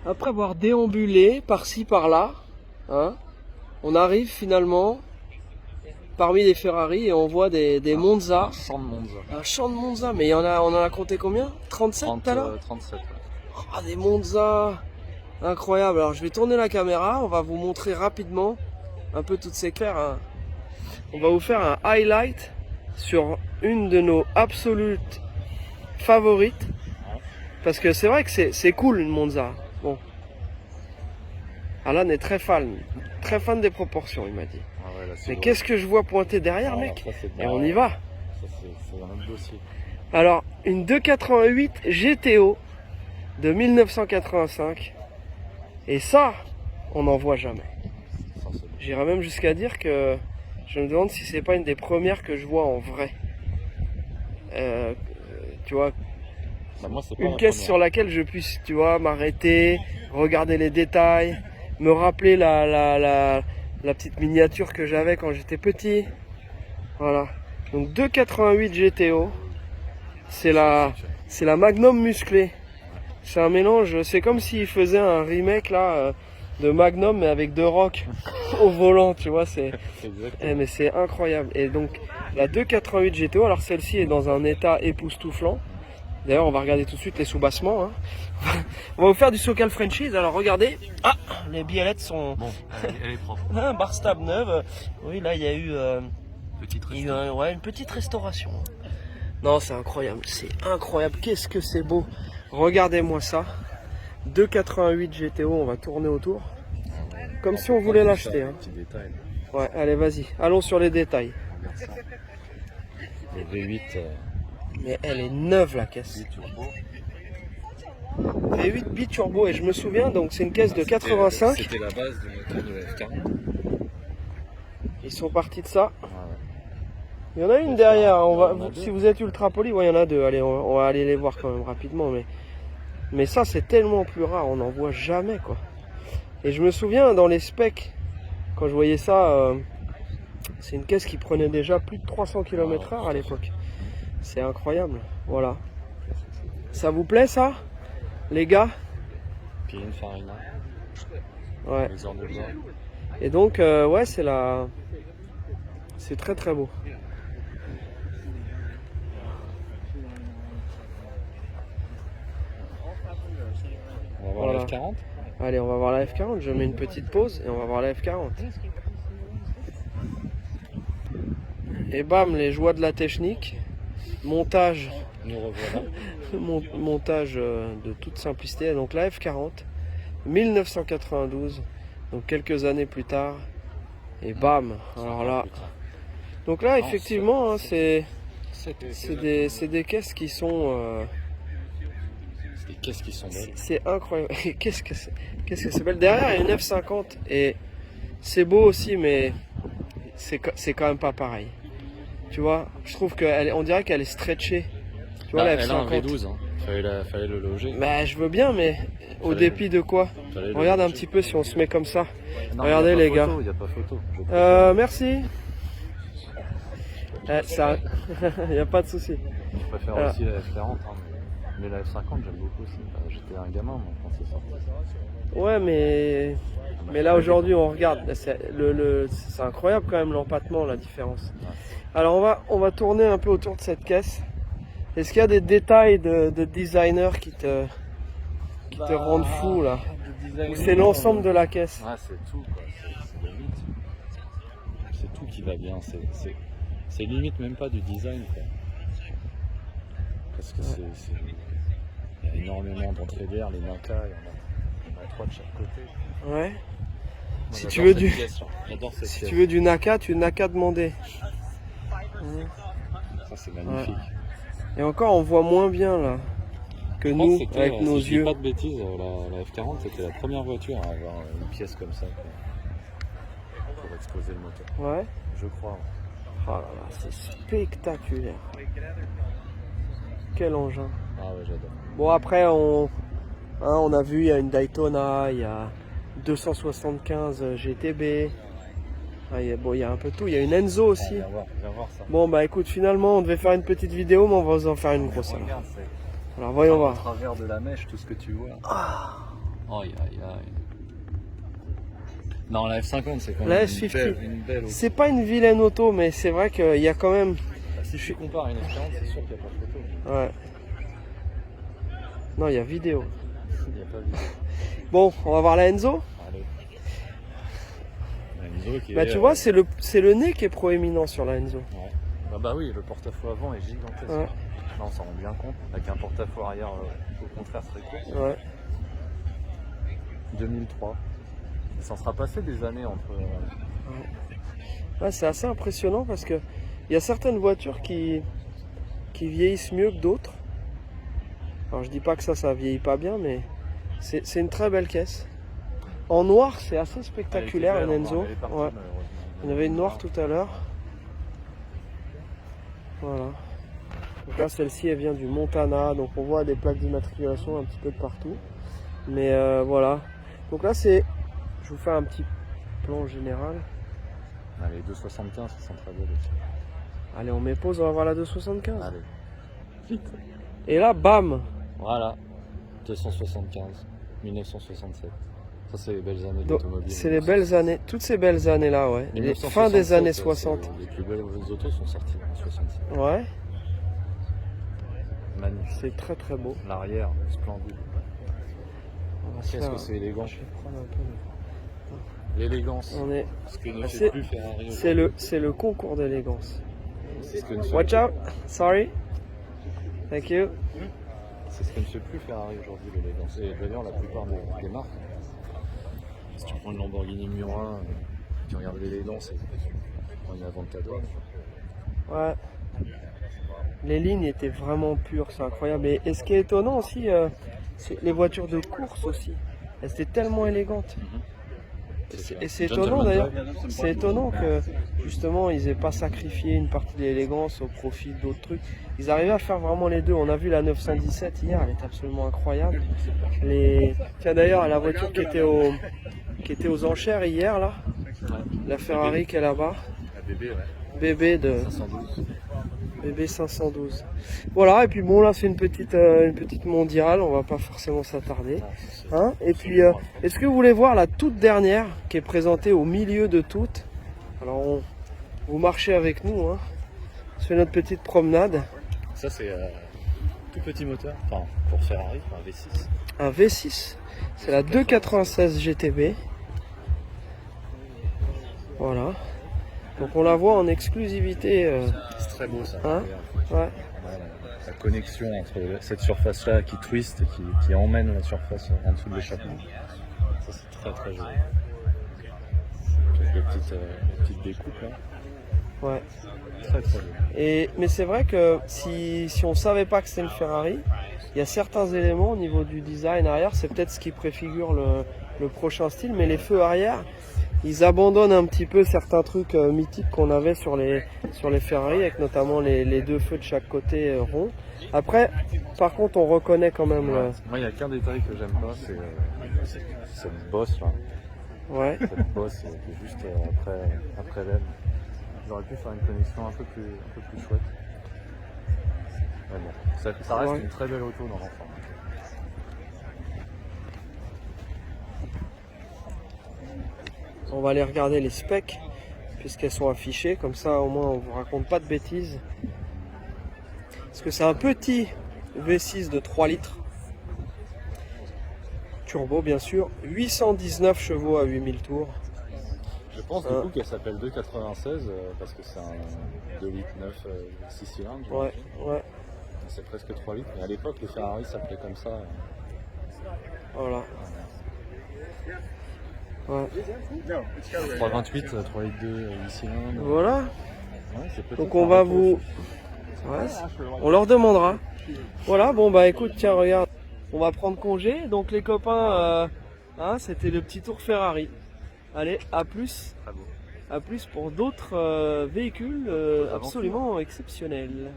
Après avoir déambulé par-ci par-là, hein, on arrive finalement parmi les Ferrari et on voit des Monza. Un champ de Monza. Un champ de Monza, mais on en a compté combien? 37 tout à l'heure? 37. Ouais. Oh, des Monza incroyables. Alors je vais tourner la caméra, on va vous montrer rapidement un peu toutes ces clairs. Hein. On va vous faire un highlight sur une de nos absolutes favorites. Parce que c'est vrai que c'est cool une Monza. Bon. Alan est très fan des proportions, il m'a dit. Ah ouais, là, mais drôle. qu'est-ce que je vois pointer derrière, mec? Et on y va. Ça, c'est un autre dossier. Alors, une 288 GTO de 1985. Et ça, on n'en voit jamais. J'irais même jusqu'à dire que je me demande si c'est pas une des premières que je vois en vrai. Tu vois, Bah, moi, c'est pas une la caisse première. sur laquelle je puisse, tu vois, m'arrêter, regarder les détails, me rappeler la petite miniature que j'avais quand j'étais petit. Voilà. Donc 288 GTO, c'est la Magnum musclée. C'est un mélange, c'est comme s'il faisait un remake là de Magnum mais avec deux rocs au volant, tu vois, mais c'est incroyable. Et donc la 288 GTO, alors celle-ci est dans un état époustouflant. D'ailleurs, on va regarder tout de suite les sous-bassements. Hein. On va vous faire du Socal Franchise. Alors regardez, les biellettes sont Bon, elle est propre. un bar stab neuve. Oui, là il y a eu Petite ouais, une petite restauration. Non, c'est incroyable, qu'est-ce que c'est beau. Regardez-moi ça. 288 GTO, on va tourner autour. Comme si on voulait l'acheter. Hein. Petit détail. Ouais, allez, vas-y, allons sur les détails. Regarde ça. Le V8 Mais elle est neuve la caisse. turbo. V8 biturbo, et je me souviens, donc c'est une caisse de 85. C'était la base du moteur de la F40. Ils sont partis de ça. Ah ouais. Il y en a une derrière, a deux. si vous êtes ultra poli, ouais, il y en a deux. Allez, on va aller les voir quand même rapidement. Mais ça, c'est tellement plus rare, on n'en voit jamais, quoi. Et je me souviens, dans les specs, quand je voyais ça, c'est une caisse qui prenait déjà plus de 300 km/h à l'époque. C'est incroyable, voilà. Ça vous plaît, ça, les gars? Pininfarina. Ouais. Les heures de bois. Et donc, ouais, c'est très très beau. On va voir Voilà. la F40. Allez, on va voir la F40. Je mets une petite pause et on va voir la F40. Et bam, les joies de la technique. Montage, Nous revoilà. montage de toute simplicité. Donc la F40, 1992, donc quelques années plus tard. Et bam, alors là. Donc là, effectivement, hein, c'est des caisses qui sont... C'est des caisses qui sont belles. C'est incroyable. Qu'est-ce que c'est belle. Derrière, il y a une F50 et c'est beau aussi, mais c'est quand même pas pareil. Tu vois, je trouve qu'on dirait qu'elle est stretchée. Tu vois, la Elle a un F50. V12, hein. Fallait le loger. Bah, je veux bien, mais au dépit de quoi? Regarde un petit peu si on se met comme ça. Non, Regardez les gars. Il n'y a pas photo. Merci. Ça, il n'y a pas de souci. Je préfère aussi la F40, hein, mais la F50 j'aime beaucoup aussi. J'étais un gamin moi, quand c'est sorti. Ouais, mais là aujourd'hui on regarde, c'est incroyable quand même l'empattement, la différence. Alors on va tourner un peu autour de cette caisse. Est-ce qu'il y a des détails de designer qui te rendent fou là? Ou c'est l'ensemble de la caisse? Ouais, c'est tout quoi. C'est limite. C'est tout qui va bien. C'est limite même pas du design quoi. Parce que il y a énormément d'entrées d'air, les NACA, il y en a 3 de chaque côté. Ouais. Moi, Si tu veux du si tu veux du NACA, tu n'as qu'à demander. Ça c'est magnifique. Ouais. Et encore on voit moins bien là que nous avec nos si je dis yeux. pas de bêtises, la F40 c'était la première voiture à avoir une pièce comme ça quoi, pour exposer le moteur. Ouais. Je crois. Oh là là, c'est spectaculaire. Quel engin. Ah ouais, j'adore. Bon après on a vu, il y a une Daytona, il y a 275 GTB. Ah, il y a un peu de tout, il y a une Enzo aussi. Viens voir ça. Bon bah écoute, finalement on devait faire une petite vidéo mais on va vous en faire une grosse alors. Regarde, Alors voyons au voir. travers de la mèche tout ce que tu vois. Aïe aïe aïe. Non, la F50 c'est quand La même F50. une belle auto. C'est pas une vilaine auto, mais c'est vrai qu'il y a quand même... Si tu compares à une F40, c'est sûr qu'il n'y a pas photo. Ouais. Non, il y a vidéo. Il n'y a pas vidéo. Bon, on va voir la Enzo. Allez. La Enzo qui Bah est, tu vois, c'est le nez qui est proéminent sur la Enzo. Ouais. Bah oui, le porte-à-faux avant est gigantesque. Ouais. Là, on s'en rend bien compte. Avec un porte-à-faux arrière, au contraire, très court. Ouais. 2003. Il s'en sera passé des années entre. Ouais, c'est assez impressionnant parce que il y a certaines voitures qui vieillissent mieux que d'autres. Alors je dis pas que ça vieillit pas bien, mais c'est une très belle caisse. En noir, c'est assez spectaculaire, Elle était une belle, Enzo. elle est partie, Ouais. malheureusement. Il y en avait une noire tout à l'heure. Voilà. Donc là, celle-ci, elle vient du Montana, donc on voit des plaques d'immatriculation un petit peu de partout. Mais voilà. Donc là, je vous fais un petit plan général. Allez, 275, c'est très beau aussi. Allez, on met pause, on va voir la 275. Allez. Vite. Et là, bam. Voilà. 275. 1967. Ça, c'est les belles années de Donc, l'automobile. c'est les belles années, toutes ces belles années-là, ouais. Les fin des années 60. Les plus belles autos sont sorties en 67. Ouais, Magnifique. c'est très très beau. L'arrière, splendide. On va se Qu'est-ce faire- que c'est élégant. Je vais prendre un peu L'élégance. On est... Ce que ne C'est- fait plus Ferrari. C'est le concours d'élégance. C'est ce que ne fait Watch out, sorry. Thank you. C'est ce que ne fait plus Ferrari aujourd'hui, l'élégance. Et d'ailleurs, la plupart des marques, si tu prends une Lamborghini Miura, tu regardes l'élégance et tu prends une Aventador. Ouais. Les lignes étaient vraiment pures, c'est incroyable. Et ce qui est étonnant aussi, c'est les voitures de course aussi. Elles étaient tellement élégantes. Et c'est étonnant d'ailleurs, c'est étonnant que justement ils aient pas sacrifié une partie de l'élégance au profit d'autres trucs. Ils arrivaient à faire vraiment les deux. On a vu la 917 hier, elle est absolument incroyable. Tiens d'ailleurs la voiture qui était aux enchères hier là, la Ferrari qui est là-bas, La bébé, ouais. bébé de 512. BB 512. Voilà, et puis bon là c'est une petite mondiale, on va pas forcément s'attarder. Hein, et puis est-ce que vous voulez voir la toute dernière qui est présentée au milieu de toutes? Alors vous marchez avec nous, hein. On se fait notre petite promenade. Ça, c'est tout petit moteur. Enfin, pour Ferrari, un V6. Un V6. C'est la 296 GTB. Voilà. Donc on la voit en exclusivité. C'est très beau ça. Hein, Regarde. ouais. La connexion entre cette surface-là qui twist et qui emmène la surface en dessous de l'échappement. Ça, c'est très très joli. Avec les petites découpes là. Ouais. Très très joli. Mais c'est vrai que si on savait pas que c'est une Ferrari, il y a certains éléments au niveau du design arrière, c'est peut-être ce qui préfigure le prochain style, mais les feux arrière, ils abandonnent un petit peu certains trucs mythiques qu'on avait sur les Ferrari, avec notamment les deux feux de chaque côté ronds. Après, par contre, on reconnaît quand même Moi, il n'y a qu'un détail que j'aime pas, c'est cette bosse là. Ouais. Cette bosse qui est juste après l'aile. J'aurais pu faire une connexion un peu plus chouette. Mais bon, ça reste Ouais. une très belle auto dans l'ensemble. On va aller regarder les specs, puisqu'elles sont affichées, comme ça au moins on vous raconte pas de bêtises. Parce que c'est un petit V6 de 3 litres. Turbo bien sûr, 819 chevaux à 8000 tours. Je pense du coup qu'elle s'appelle 296 parce que c'est un 2 litres 9 6 cylindres. Ouais, ouais, C'est presque 3 litres. Et à l'époque, les Ferrari s'appelaient comme ça. voilà. Ouais. 328, 3 litres 2, 8 cylindres. Voilà, Ouais, c'est peut-être donc on va un vous... Ouais, on leur demandera. Voilà, bon bah écoute, tiens regarde, on va prendre congé, donc les copains, hein, c'était le petit tour Ferrari. Allez, à plus. Très beau. À plus pour d'autres véhicules absolument exceptionnels.